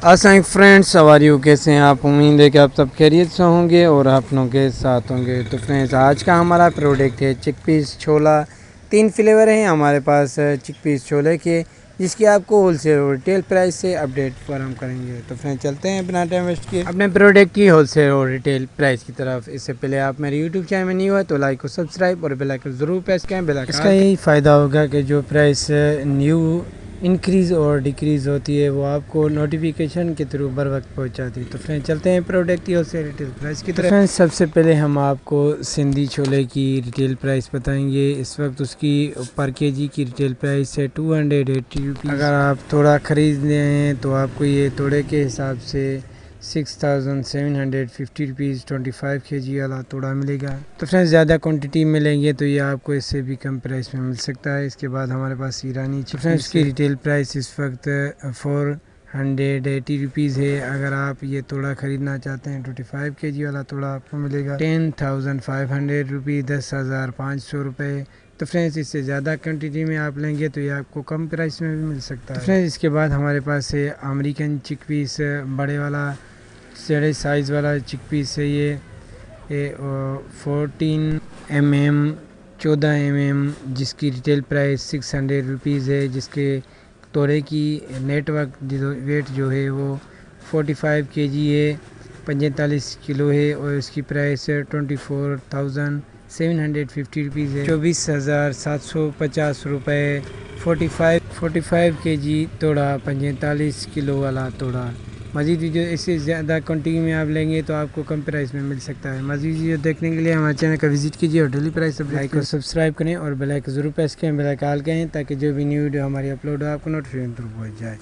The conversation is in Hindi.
अस्सलाम फ्रेंड्स, सवारी कैसे हैं आप। उम्मीद है कि आप सब खैरियत से होंगे और अपनों के साथ होंगे। तो फ्रेंड्स, आज का हमारा प्रोडक्ट है चिक पीस छोला। 3 फ्लेवर हैं हमारे पास चिक पीस छोले के, जिसकी आपको होलसेल और रिटेल प्राइस से अपडेट फराहम करेंगे। तो फ्रेंड्स, चलते हैं बिना टाइम वेस्ट किए अपने प्रोडक्ट की होलसेल और रिटेल प्राइस की तरफ। इससे पहले आप मेरे यूट्यूब चैनल में नहीं हुआ तो लाइक और सब्सक्राइब और बेल आइकन ज़रूर प्रेस करें। बेल आइकन इसका यही फ़ायदा होगा कि जो प्राइस न्यू इंक्रीज़ और डिक्रीज़ होती है वो आपको नोटिफिकेशन के थ्रू बर वक्त पहुँचाती है। तो फ्रेंड्स, चलते हैं प्रोडक्ट की होलसेल रिटेल प्राइस की तरफ। फ्रेंड्स, सबसे पहले हम आपको सिंधी छोले की रिटेल प्राइस बताएंगे। इस वक्त उसकी पर केजी की रिटेल प्राइस है 280 रुपीज़। अगर आप थोड़ा ख़रीदने हैं तो आपको ये तोड़े के हिसाब से 6750 रुपीज़ 25 kg वाला तोड़ा मिलेगा। तो फ्रेंड्स, ज़्यादा क्वांटिटी में लेंगे तो ये आपको इससे भी कम प्राइस में मिल सकता है। इसके बाद हमारे पास ईरानी चिकन, फ्रेंड्स की रिटेल प्राइस इस वक्त 480 रुपीज़ है। अगर आप ये तोड़ा ख़रीदना चाहते हैं 25 kg वाला तोड़ा आपको मिलेगा 10,500 रुपीज़, 10,500 रुपये। तो फ्रेंड्स, इससे ज़्यादा क्वांटिटी में आप लेंगे तो ये आपको कम प्राइस में भी मिल सकता है। तो फ्रेंड्स, इसके बाद हमारे पास है अमेरिकन चिक पीस, बड़े वाला बड़े साइज़ वाला चिक पीस है। ये 14 mm 14 mm, जिसकी रिटेल प्राइस 600 रुपीज़ है। जिसके तोड़े की नेटवर्क वेट जो है वो 45 kg है, 45 किलो है और इसकी प्राइस 24,750 रुपीज़ है, 24,750 रुपये। 45 kg तोड़ा, 45 किलो वाला तोड़ा। मज़ीद वीडियो इससे ज़्यादा क्वांटिटी में आप लेंगे तो आपको कम प्राइस में मिल सकता है। मज़ीद वीडियो देखने के लिए हमारे चैनल का विजिट कीजिए और डेली प्राइस लाइक और सब्सक्राइब करें और बेल आइकन ज़रूर प्रेस करें, बेल आइकन करें ताकि जो भी न्यू वीडियो हमारी अपलोड हो आपको नोटिफिकेशन थ्रू पहुँच जाए।